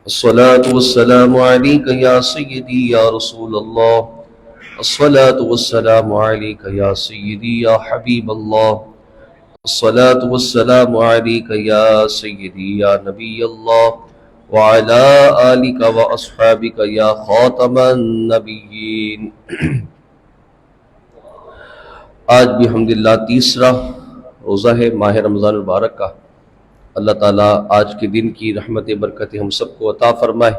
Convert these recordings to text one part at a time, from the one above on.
الصلاة والسلام عليك يا سيدي يا رسول الله. الصلاة والسلام عليك يا سيدي يا حبيب الله. الصلاة والسلام عليك يا سيدي يا نبي الله وعلى آلك وأصحابك يا خاتم النبيين. آج بھی الحمدللہ تیسرا روزہ ہے ماہ رمضان المبارک کا. اللہ تعالیٰ آج کے دن کی رحمت برکت ہم سب کو عطا فرمائے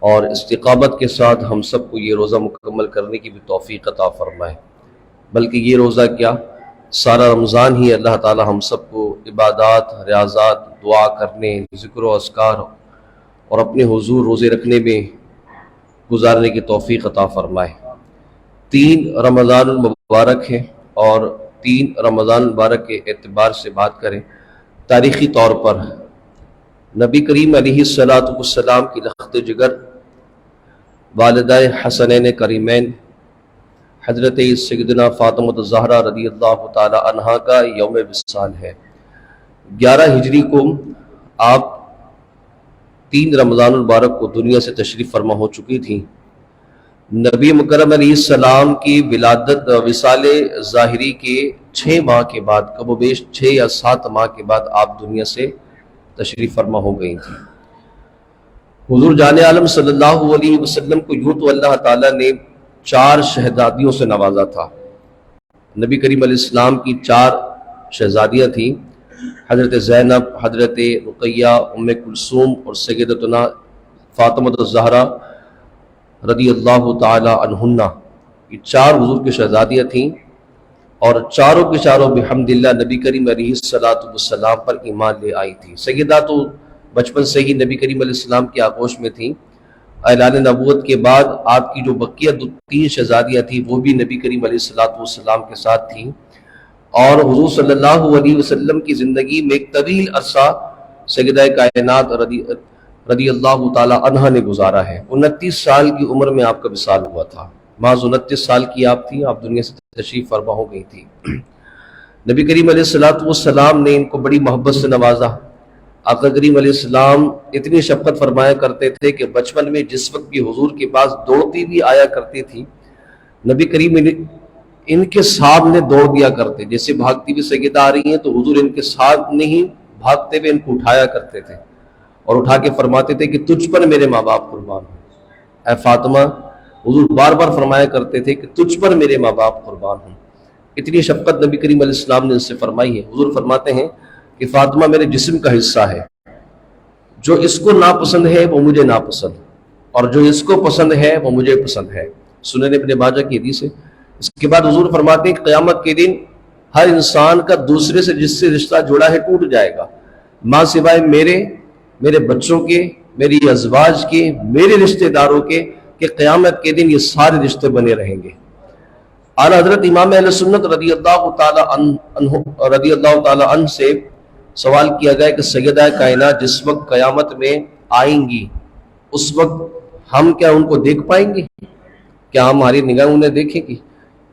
اور استقامت کے ساتھ ہم سب کو یہ روزہ مکمل کرنے کی بھی توفیق عطا فرمائے. بلکہ یہ روزہ کیا، سارا رمضان ہی اللہ تعالیٰ ہم سب کو عبادات، ریاضات، دعا کرنے، ذکر و اذکار اور اپنے حضور روزے رکھنے میں گزارنے کی توفیق عطا فرمائے. 3 رمضان المبارک ہے اور 3 رمضان المبارک کے اعتبار سے بات کریں تاریخی طور پر نبی کریم علیہ السلام کی لخت جگر والدہ حسنین کریمین حضرت سیدنا فاطمہ الزہرا رضی اللہ تعالی عنہا کا یوم وصال ہے. 11 ہجری کو آپ 3 رمضان المبارک کو دنیا سے تشریف فرما ہو چکی تھیں. نبی مکرم علیہ السلام کی ولادت وصال ظاہری کے 6 ماہ کے بعد، کم و بیش 6 یا 7 ماہ کے بعد آپ دنیا سے تشریف فرما ہو گئی تھی. حضور جان عالم صلی اللہ علیہ وسلم کو یوں تو اللہ تعالیٰ نے 4 شہزادیوں سے نوازا تھا. نبی کریم علیہ السلام کی 4 شہزادیاں تھیں، حضرت زینب، حضرت رقیہ، ام کلثوم اور سیدتنا فاطمہ الزہرا رضی اللہ تعالی عنہن. یہ 4 حضور کی شہزادیاں تھیں اور چاروں کے چاروں بحمدللہ نبی کریم علیہ السلام پر ایمان لے آئی تھی. سیدہ تو بچپن سے ہی نبی کریم علیہ السلام کی آغوش میں تھیں. اعلان نبوت کے بعد آپ کی جو بقیہ 3 شہزادیاں تھیں وہ بھی نبی کریم علیہ السلام کے ساتھ تھیں اور حضور صلی اللہ علیہ وسلم کی زندگی میں ایک طویل عرصہ سیدہ کائنات رضی اللہ تعالی عنہا نے گزارا ہے. 29 سال کی عمر میں آپ کا وصال ہوا تھا. محض 29 سال کی آپ تھیں، آپ دنیا سے تشریف فرما ہو گئی تھی. نبی کریم علیہ السلام نے ان کو بڑی محبت سے نوازا. آقا کریم علیہ السلام اتنی شفقت فرمایا کرتے تھے کہ بچپن میں جس وقت بھی حضور کے پاس دوڑتی بھی آیا کرتی تھی، نبی کریم ان کے سامنے دوڑ دیا کرتے. جیسے بھاگتی بھی سیدہ آ رہی ہیں تو حضور ان کے ساتھ نہیں بھاگتے ہوئے ان کو اٹھایا کرتے تھے اور اٹھا کے فرماتے تھے کہ تجھ پر میرے ماں باپ قربان ہوں. اے فاطمہ، حضور بار بار فرمایا کرتے تھے کہ تجھ پر میرے ماں باپ قربان ہوں. اتنی شفقت نبی کریم علیہ السلام نے ان سے فرمائی ہے. حضور فرماتے ہیں کہ فاطمہ میرے جسم کا حصہ ہے، جو اس کو ناپسند ہے وہ مجھے ناپسند، اور جو اس کو پسند ہے وہ مجھے پسند ہے. سنن ابن ماجہ کی حدیث ہے. اس کے بعد حضور فرماتے ہیں کہ قیامت کے دن ہر انسان کا دوسرے سے جس سے رشتہ جڑا ہے ٹوٹ جائے گا، ماں سوائے میرے بچوں کے، میری ازواج کے، میرے رشتہ داروں کے، کہ قیامت کے دن یہ سارے رشتے بنے رہیں گے. اعلیٰ حضرت امام اہل سنت رضی اللہ تعالی عنہ سے سوال کیا گیا کہ سیدہ کائنات جس وقت قیامت میں آئیں گی اس وقت ہم کیا ان کو دیکھ پائیں گے؟ کیا ہماری نگاہ انہیں دیکھیں گی؟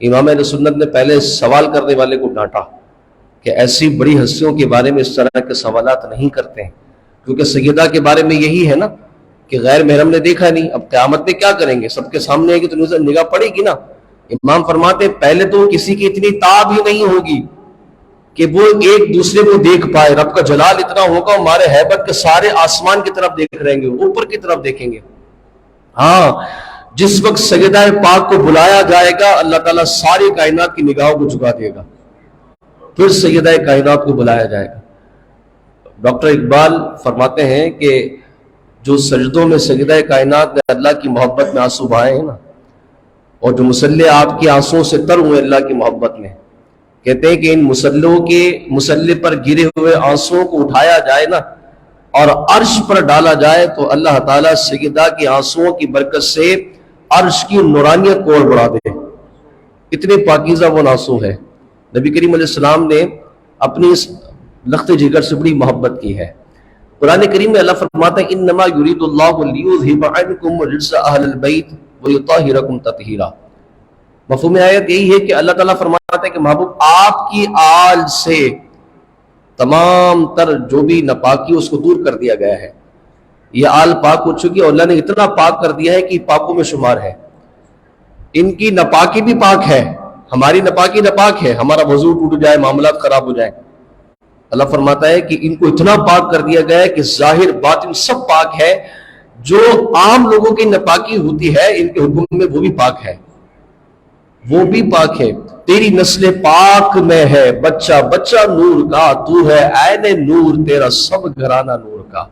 امام اہل سنت نے پہلے سوال کرنے والے کو ڈانٹا کہ ایسی بڑی ہستیوں کے بارے میں اس طرح کے سوالات نہیں کرتے ہیں، کیونکہ سیدہ کے بارے میں یہی ہے نا کہ غیر محرم نے دیکھا نہیں، اب قیامت میں کیا کریں گے؟ سب کے سامنے آئے گی تو نگاہ پڑے گی نا. امام فرماتے پہلے تو کسی کی اتنی تاب ہی نہیں ہوگی کہ وہ ایک دوسرے کو دیکھ پائے. رب کا جلال اتنا ہوگا، ہمارے ہیبت کے سارے آسمان کی طرف دیکھ رہیں گے، اوپر کی طرف دیکھیں گے. ہاں، جس وقت سیدہ پاک کو بلایا جائے گا اللہ تعالیٰ ساری کائنات کی نگاہوں کو جھکا دے گا، پھر سیدہ کائنات کو بلایا جائے گا. ڈاکٹر اقبال فرماتے ہیں کہ جو سجدوں میں سیدہ کائنات نے اللہ کی محبت میں آنسو بہائے ہیں نا، اور جو مصلی آپ کے آنسوں سے تر ہوئے اللہ کی محبت میں، کہتے ہیں کہ ان مصلی پر گرے ہوئے آنسوں کو اٹھایا جائے نا اور عرش پر ڈالا جائے تو اللہ تعالیٰ سیدہ کے آنسوؤں کی برکت سے عرش کی نورانیت کو اور بڑھا دے. اتنے پاکیزہ وہ آنسو ہے. نبی کریم علیہ السلام نے اپنی اس لخت جگر سے بڑی محبت کی ہے. قرآن کریم میں اللہ فرماتا ہے انما یرید اللہ لیذھب عنکم الرجس اہل البیت ویطہرکم تطہیرا. مفہوم آیت یہی ہے کہ اللہ تعالیٰ فرماتا ہے کہ محبوب آپ کی آل سے تمام تر جو بھی ناپاکی اس کو دور کر دیا گیا ہے. یہ آل پاک ہو چکی ہے، اللہ نے اتنا پاک کر دیا ہے کہ پاکوں میں شمار ہے. ان کی ناپاکی بھی پاک ہے، ہماری ناپاکی ناپاک ہے، ہمارا وضو ٹوٹ جائے، معاملات خراب ہو جائے. اللہ فرماتا ہے کہ ان کو اتنا پاک کر دیا گیا ہے کہ ظاہر باطن سب پاک ہے. جو عام لوگوں کی ناپاکی ہوتی ہے ان کے حکم میں وہ بھی پاک ہے، وہ بھی پاک ہے. تیری نسل پاک میں ہے، بچہ بچہ نور کا، تو ہے عین نور، تیرا سب گھرانہ نور کا.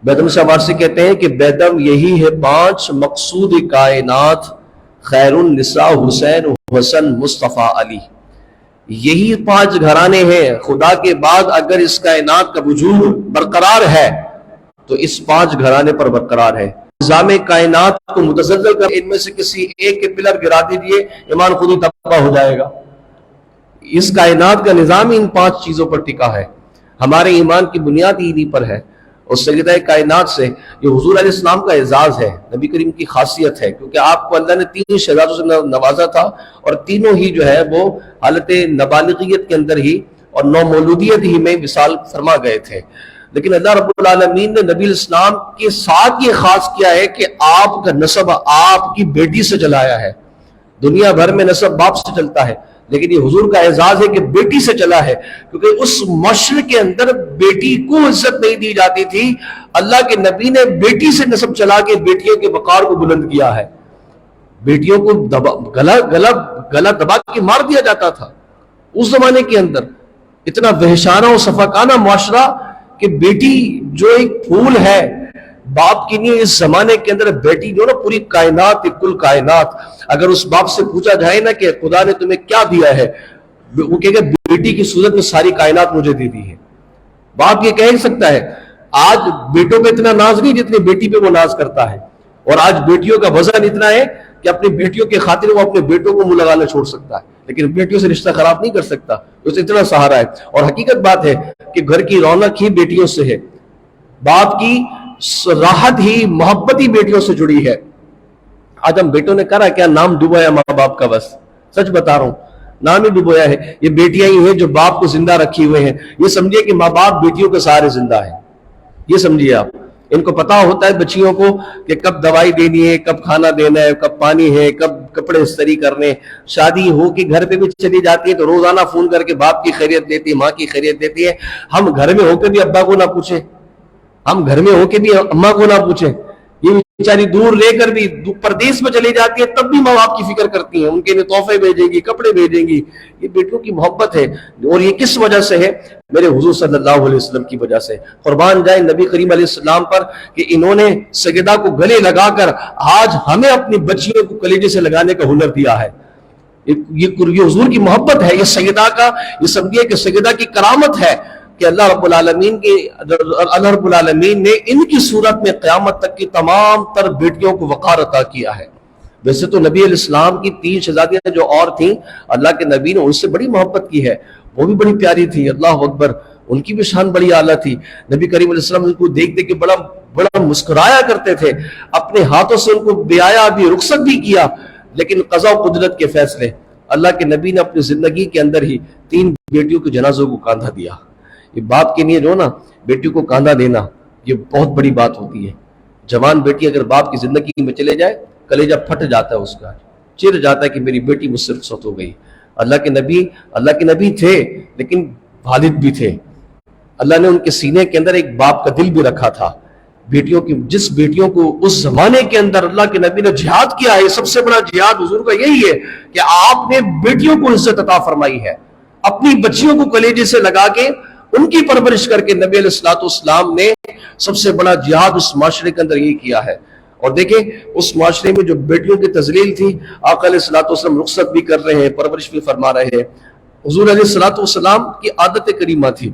بیدم شاہ وارسی کہتے ہیں کہ بیدم یہی ہے 5 مقصود کائنات، خیر النساء حسین حسن مصطفیٰ علی. یہی 5 گھرانے ہیں. خدا کے بعد اگر اس کائنات کا وجود برقرار ہے تو اس 5 گھرانے پر برقرار ہے. نظام کائنات کو متزلزل کر ان میں سے کسی ایک کے پلر گرا دیجئے، ایمان خود ہی تباہ ہو جائے گا. اس کائنات کا نظام ان 5 چیزوں پر ٹکا ہے. ہمارے ایمان کی بنیاد انہی پر ہے. اور سیدہ کائنات سے یہ حضور علیہ السلام کا اعزاز ہے، نبی کریم کی خاصیت ہے، کیونکہ آپ کو اللہ نے 3 شہزادوں سے نوازا تھا اور تینوں ہی جو ہے وہ حالت نابالغیت کے اندر ہی اور نومولودیت ہی میں وصال فرما گئے تھے. لیکن اللہ رب العالمین نے نبی الاسلام کے ساتھ یہ خاص کیا ہے کہ آپ کا نسب آپ کی بیٹی سے چلایا ہے. دنیا بھر میں نسب باپ سے چلتا ہے، لیکن یہ حضور کا اعزاز ہے کہ بیٹی سے چلا ہے، کیونکہ اس معاشرے کے اندر بیٹی کو عزت نہیں دی جاتی تھی. اللہ کے نبی نے بیٹی سے نسب چلا کے بیٹیوں کے وقار کو بلند کیا ہے. بیٹیوں کو گلا دبا کے مار دیا جاتا تھا اس زمانے کے اندر. اتنا وحشانہ و صفاقانہ معاشرہ کہ بیٹی جو ایک پھول ہے باپ کے لیے، اس زمانے کے اندر بیٹی جو نا پوری کائنات، کل کائنات. اگر اس باپ سے پوچھا جائے نا کہ خدا نے تمہیں کیا دیا ہے، وہ کہے گا بیٹی کی صورت میں ساری کائنات مجھے دے دی ہے. باپ یہ کہہ سکتا ہے. آج بیٹوں پہ اتنا ناز نہیں جتنے بیٹی پہ وہ ناز کرتا ہے. اور آج بیٹیوں کا وزن اتنا ہے کہ اپنی بیٹیوں کے خاطر وہ اپنے بیٹوں کو منہ لگانا چھوڑ سکتا ہے، لیکن بیٹیوں سے رشتہ خراب نہیں کر سکتا. اسے اتنا سہارا ہے. اور حقیقت بات ہے کہ گھر کی رونق ہی بیٹیوں سے ہے. باپ کی راحت ہی، محبت ہی بیٹیوں سے جڑی ہے. آج ہم بیٹوں نے کرا کیا؟ نام ڈبویا ماں باپ کا. بس سچ بتا رہا ہوں، نام ہی ڈبویا ہے. یہ بیٹیاں ہی ہیں جو باپ کو زندہ رکھی ہوئے ہیں. یہ سمجھیے کہ ماں باپ بیٹیوں کے سہارے زندہ ہیں. یہ سمجھیے آپ. ان کو پتا ہوتا ہے بچیوں کو کہ کب دوائی دینی ہے، کب کھانا دینا ہے، کب پانی ہے، کب کپڑے استری کرنے. شادی ہو کے گھر پہ بھی چلی جاتی ہے تو روزانہ فون کر کے باپ کی خیریت دیتی ہے، ماں کی خیریت دیتی ہے. ہم گھر میں ہو کے بھی ابا کو نہ پوچھیں، ہم گھر میں ہو کے بھی اماں کو نہ پوچھیں. یہ بیچاری دور لے کر بھی پردیس میں چلی جاتی ہے، تب بھی ماں باپ کی فکر کرتی ہیں، ان کے لیے تحفے بھیجیں گی، کپڑے بھیجیں گی. یہ بیٹوں کی محبت ہے. اور یہ کس وجہ سے ہے؟ میرے حضور صلی اللہ علیہ وسلم کی وجہ سے. قربان جائیں نبی کریم علیہ السلام پر کہ انہوں نے سیدہ کو گلے لگا کر آج ہمیں اپنی بچیوں کو کلیجے سے لگانے کا ہنر دیا ہے. یہ حضور کی محبت ہے. یہ سیدہ کا، یہ سمجھیے کہ سیدہ کی کرامت ہے کہ اللہ رب العالمین نے ان کی صورت میں قیامت تک کی تمام تر بیٹیوں کو وقار عطا کیا ہے. ویسے تو نبی علیہ السلام کی 3 شہزادیاں جو اور تھیں، اللہ کے نبی نے ان سے بڑی محبت کی ہے، وہ بھی بڑی پیاری تھی. اللہ اکبر، ان کی بھی شان بڑی اعلیٰ تھی. نبی کریم علیہ السلام ان کو دیکھ دیکھ کے بڑا مسکرایا کرتے تھے. اپنے ہاتھوں سے ان کو بیایا بھی، رخصت بھی کیا. لیکن قضا و قدرت کے فیصلے، اللہ کے نبی نے اپنی زندگی کے اندر ہی 3 بیٹیوں کے جنازوں کو کاندھا دیا. یہ باپ کے لیے جو نا بیٹیوں کو کاندھا دینا یہ بہت بڑی بات ہوتی ہے. جوان بیٹی اگر باپ کی زندگی میں چلے جائے، کلیجہ پھٹ جاتا ہے، اس کا چر جاتا ہے کہ میری بیٹی مجھ سے رخصت ہو گئی. اللہ کے نبی تھے لیکن والد بھی تھے. اللہ نے ان کے سینے کے اندر ایک باپ کا دل بھی رکھا تھا. بیٹیوں کی، جس بیٹیوں کو اس زمانے کے اندر اللہ کے نبی نے جہاد کیا ہے، سب سے بڑا جہاد حضور کا یہی ہے کہ آپ نے بیٹیوں کو عزت عطا فرمائی ہے. اپنی بچیوں کو کلیجے سے لگا کے ان کی پرورش کر کے نبی علیہ الصلوۃ والسلام نے سب سے بڑا جہاد اس معاشرے کے اندر یہی کیا ہے. اور دیکھیں اس معاشرے میں جو بیٹیوں کی تذلیل تھی، آقا علیہ الصلوۃ والسلام رخصت بھی کر رہے ہیں، پرورش بھی فرما رہے ہیں. حضور علیہ الصلوۃ والسلام کی عادت کریمہ تھی.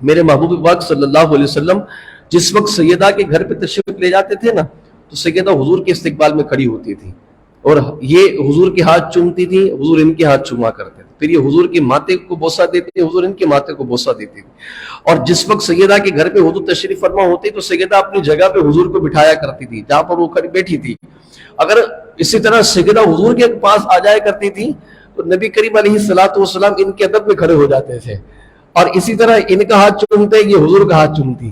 میرے محبوب پاک صلی اللہ علیہ وسلم جس وقت سیدہ کے گھر پہ تشریف لے جاتے تھے نا، تو سیدہ حضور کے استقبال میں کھڑی ہوتی تھی اور یہ حضور کے ہاتھ چومتی تھی، حضور ان کے ہاتھ چوما کرتے تھے. پھر یہ حضور کے ماتھے کو بوسہ دیتی تھی، حضور ان کے ماتھے کو بوسہ دیتی تھی. اور جس وقت سیدہ کے گھر پہ حضور تشریف فرما ہوتی تو سیدہ اپنی جگہ پہ حضور کو بٹھایا کرتی تھی جہاں پر وہ بیٹھی تھی. اگر اسی طرح سیدہ حضور کے پاس آ جایا کرتی تھی تو نبی کریم علیہ الصلوۃ والسلام ان کے ادب میں کھڑے ہو جاتے تھے، اور اسی طرح ان کا ہاتھ چومتے، یہ حضور کا ہاتھ چومتی.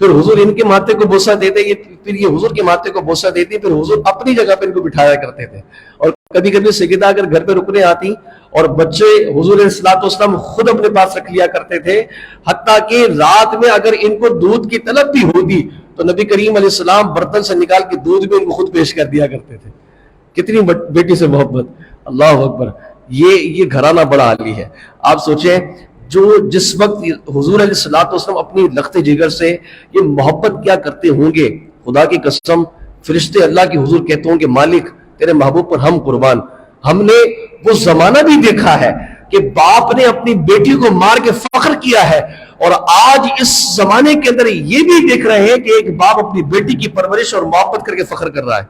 پھر حضور ان کے ماتھے کو بوسہ دیتے، پھر یہ حضور کے ماتھے کو بوسہ دیتی، پھر حضور اپنی جگہ پہ ان کو بٹھایا کرتے تھے. اور کبھی کبھی سیدہ اگر گھر پہ رکنے آتی اور بچے حضور علیہ الصلوۃ والسلام خود اپنے پاس رکھ لیا کرتے تھے، حتیٰ کہ رات میں اگر ان کو دودھ کی طلب بھی ہوتی تو نبی کریم علیہ السلام برتن سے نکال کے دودھ بھی ان کو خود پیش کر دیا کرتے تھے. کتنی بیٹی سے محبت. اللہ اکبر. یہ گھرانہ بڑا عالی ہے. آپ سوچیں جس وقت حضور علیہ الصلوۃ والسلام اپنی لخت جگر سے یہ محبت کیا کرتے ہوں گے، خدا کی قسم فرشتے اللہ کی حضور کہتے ہوں گے مالک تیرے محبوب پر ہم قربان. ہم نے وہ زمانہ بھی دیکھا ہے کہ باپ نے اپنی بیٹی کو مار کے فخر کیا ہے، اور آج اس زمانے کے اندر یہ بھی دیکھ رہے ہیں کہ ایک باپ اپنی بیٹی کی پرورش اور محبت کر کے فخر کر رہا ہے.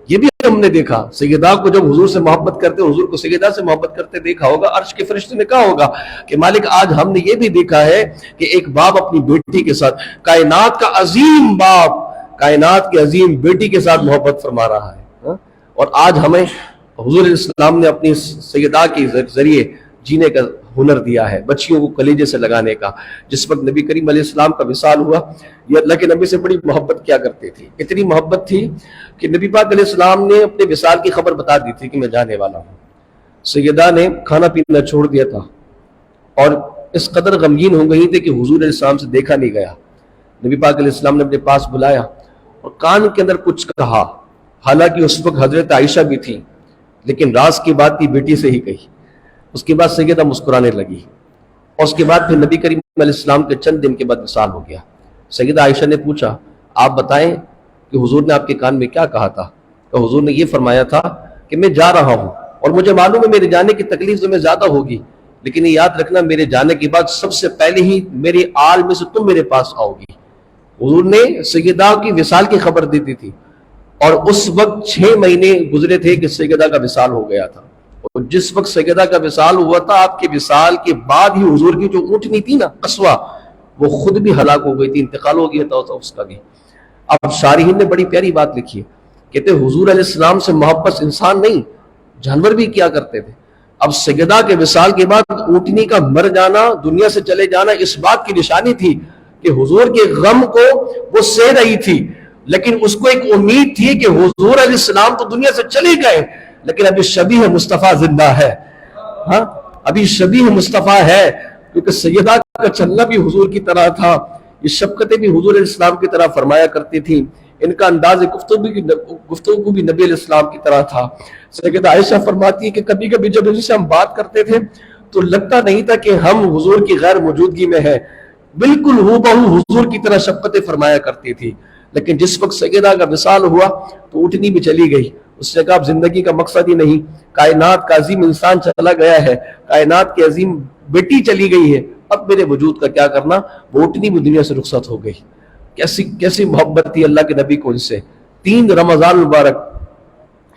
یہ بھی ہم نے دیکھا. سیدہ کو جب حضور سے محبت کرتے، حضور کو سیدہ سے محبت کرتے دیکھا ہوگا، عرش کے فرشتے نے کہا ہوگا کہ مالک آج ہم نے یہ بھی دیکھا ہے کہ ایک باپ اپنی بیٹی کے ساتھ، کائنات کا عظیم باپ کائنات کی عظیم بیٹی کے ساتھ محبت فرما رہا ہے. اور آج ہمیں حضور علیہ السلام نے اپنی سیدہ کے ذریعے جینے کا ہنر دیا ہے، بچیوں کو کلیجے سے لگانے کا. جس وقت نبی کریم علیہ السلام کا وصال ہوا، یہ اللہ کے نبی سے بڑی محبت کیا کرتے تھی. اتنی محبت تھی کہ نبی پاک علیہ السلام نے اپنے وصال کی خبر بتا دی تھی کہ میں جانے والا ہوں. سیدہ نے کھانا پینا چھوڑ دیا تھا اور اس قدر غمگین ہو گئی تھی کہ حضور علیہ السلام سے دیکھا نہیں گیا. نبی پاک علیہ السلام نے اپنے پاس بلایا اور کان کے اندر کچھ کہا. حالانکہ اس وقت حضرت عائشہ بھی تھی، لیکن راز کی بات کی بیٹی سے ہی کہی. اس کے بعد سیدہ مسکرانے لگی، اور اس کے بعد پھر نبی کریم علیہ السلام کے چند دن کے بعد وصال ہو گیا. سیدہ عائشہ نے پوچھا آپ بتائیں کہ حضور نے آپ کے کان میں کیا کہا تھا؟ تو حضور نے یہ فرمایا تھا کہ میں جا رہا ہوں اور مجھے معلوم ہے میرے جانے کی تکلیف تمہیں زیادہ ہوگی، لیکن یہ یاد رکھنا میرے جانے کے بعد سب سے پہلے ہی میرے آل میں سے تم میرے پاس آؤ گی. حضور نے سیدہ کی وصال کی خبر دی تھی، اور اس وقت 6 مہینے گزرے تھے کہ سیدہ کا وصال ہو گیا تھا. اور جس وقت سیدہ کا وصال ہوا تھا، آپ کے وصال کے بعد ہی حضور کی جو اونٹنی تھی نا قصوہ، وہ خود بھی ہلاک ہو گئی تھی، انتقال ہو گیا تھا اس کا بھی. اب شارحین نے بڑی پیاری بات لکھی ہے، کہتے حضور علیہ السلام سے محبت انسان نہیں جانور بھی کیا کرتے تھے. اب سیدہ کے وصال کے بعد اونٹنی کا مر جانا، دنیا سے چلے جانا، اس بات کی نشانی تھی کہ حضور کے غم کو وہ سہ رہی تھی، لیکن اس کو ایک امید تھی کہ حضور علیہ السلام تو دنیا سے چلے گئے، لیکن ابھی شبیہ مصطفیٰ زندہ ہے. ہاں ابھی شبیہ مصطفیٰ ہے، کیونکہ سیدہ کا چلنا بھی حضور کی طرح تھا، یہ شفقتیں بھی حضور علیہ السلام کی طرح فرمایا کرتی تھی، ان کا انداز گفتگو بھی نبی علیہ السلام کی طرح تھا. سیدہ عائشہ فرماتی ہے کہ کبھی کبھی جب ان سے ہم بات کرتے تھے تو لگتا نہیں تھا کہ ہم حضور کی غیر موجودگی میں ہیں، بالکل ہو بہو حضور کی طرح شفقتیں فرمایا کرتی تھی. لیکن جس وقت سیدہ کا وصال ہوا تو اونٹنی بھی چلی گئی. اس نے کہا اب زندگی کا مقصد ہی نہیں، کائنات کا عظیم انسان چلا گیا ہے، کائنات کی عظیم بیٹی چلی گئی ہے، اب میرے وجود کا کیا کرنا. وہ اونٹنی بھی دنیا سے رخصت ہو گئی. کیسی محبت تھی اللہ کے نبی کو ان سے. 3 رمضان مبارک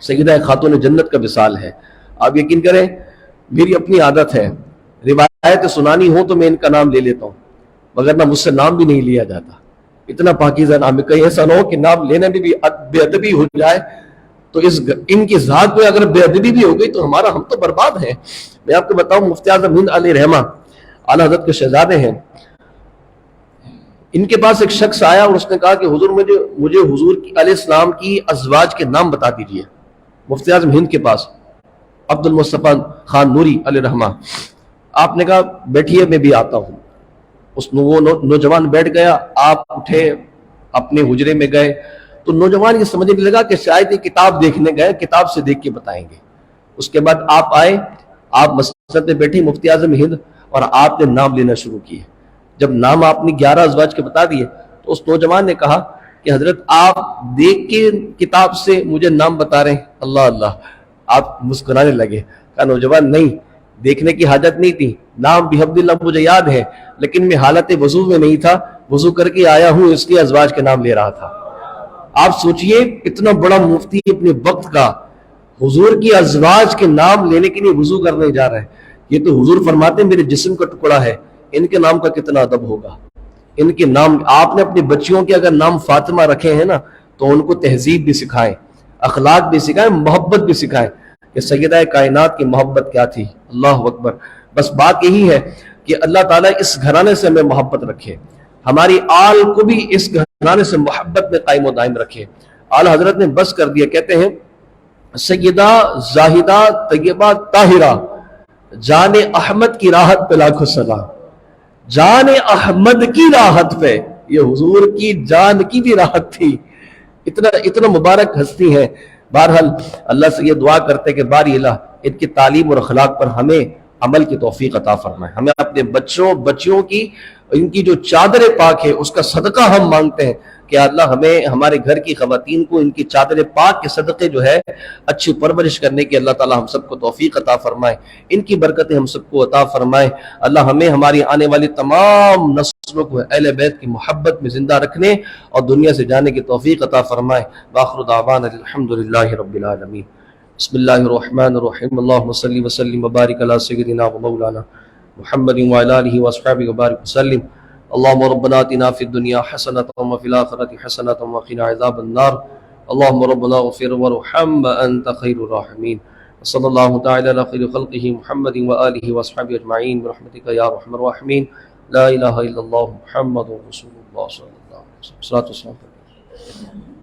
سیدہ خاتون جنت کا وصال ہے. آپ یقین کریں میری اپنی عادت ہے روایت سنانی ہو تو میں ان کا نام لے لیتا ہوں، مگر نہ مجھ سے نام بھی نہیں لیا جاتا. اتنا پاکیزہ نام ہے، کہیں ایسا نہ ہو کہ نام لینے میں بھی بے ادبی ہو جائے تو ان کی ذات میں اگر بے ادبی بھی ہو گئی تو ہم تو برباد ہیں. میں آپ کو بتاؤں مفتی اعظم ہند علیہ رحمہ اعلیٰ حضرت کے شہزادے ہیں، ان کے پاس ایک شخص آیا اور اس نے کہا کہ حضور مجھے حضور علیہ السلام کی ازواج کے نام بتا دیجئے. مفتی اعظم ہند کے پاس عبد المصطفیٰ خان نوری علیہ رحمہ. آپ نے کہا بیٹھیے میں بھی آتا ہوں. وہ نوجوان بیٹھ گیا، آپ اٹھے اپنے حجرے میں گئے تو نوجوان یہ سمجھنے لگا کہ شاید یہ کتاب دیکھنے گئے، کتاب سے دیکھ کے بتائیں گے. اس کے بعد آپ آئے، آپ مسجد میں بیٹھی مفتی اعظم ہند، اور آپ نے نام لینا شروع کیے. جب نام آپ نے 11 ازواج کے بتا دیے تو اس نوجوان نے کہا کہ حضرت آپ دیکھ کے کتاب سے مجھے نام بتا رہے ہیں. اللہ اللہ. آپ مسکرانے لگے. کہا نوجوان نہیں، دیکھنے کی حاجت نہیں تھی، نام بحمد اللہ مجھے یاد ہے، لیکن میں حالت وضو میں نہیں تھا، وضو کر کے آیا ہوں اس لیے ازواج کے نام لے رہا تھا. آپ سوچئے اتنا بڑا مفتی اپنے وقت کا حضور کی ازواج کے نام لینے کے لیے وضو کرنے جا رہا ہے. یہ تو حضور فرماتے ہیں میرے جسم کا ٹکڑا ہے، ان کے نام کا کتنا ادب ہوگا. ان کے نام آپ نے اپنی بچیوں کے اگر نام فاطمہ رکھے ہیں نا تو ان کو تہذیب بھی سکھائیں، اخلاق بھی سکھائیں، محبت بھی سکھائیں کہ سیدہ کائنات کی محبت کیا تھی. اللہ اکبر. بس بات یہی ہے کہ اللہ تعالیٰ اس گھرانے سے ہمیں محبت رکھے. ہماری آل کو بھی اس گھرانے سے محبت میں قائم و دائم رکھے۔ آل حضرت نے بس کر دیا، کہتے ہیں سیدہ زاہدہ طیبہ طاہرہ جان احمد کی راحت پہ لاکھوں سلام۔ جان احمد کی راحت پہ، یہ حضور کی جان کی بھی راحت تھی۔ اتنا مبارک ہستی ہے۔ بہرحال اللہ سے یہ دعا کرتے کہ باری الہ ان کی تعلیم اور اخلاق پر ہمیں عمل کی توفیق عطا فرمائے۔ ہمیں اپنے بچیوں کی ان کی جو چادر پاک ہے اس کا صدقہ ہم مانگتے ہیں کہ اللہ ہمیں ہمارے گھر کی خواتین کو ان کی چادر پاک کے صدقے جو ہے اچھی پرورش کرنے کی اللہ تعالی ہم سب کو توفیق عطا فرمائے، ان کی برکتیں ہم سب کو عطا فرمائے۔ اللہ ہمیں ہماری آنے والی تمام نسلوں کو اہل بیت کی محبت میں زندہ رکھنے اور دنیا سے جانے کی توفیق عطا فرمائے۔ وآخر دعوانا الحمدللہ رب العالمین۔ بسم اللہ الرحمن الرحیم، اللہم صلی وسلم وبارک علی سیدنا و مولانا محمد وعلی آلہ وصحبہ وبارک وسلم۔ اللہم ربنا آتنا فی الدنیا حسنۃ وفی الآخرۃ حسنۃ وقنا عذاب النار۔ اللہم ربنا اغفر وارحم وانت خیر الراحمین۔ صلی اللہ تعالی علی خیر خلقہ محمد وآلہ وصحبہ اجمعین برحمتک یا ارحم الراحمین۔ لا الہ الا اللہ محمد رسول اللہ صلی اللہ علیہ وسلم۔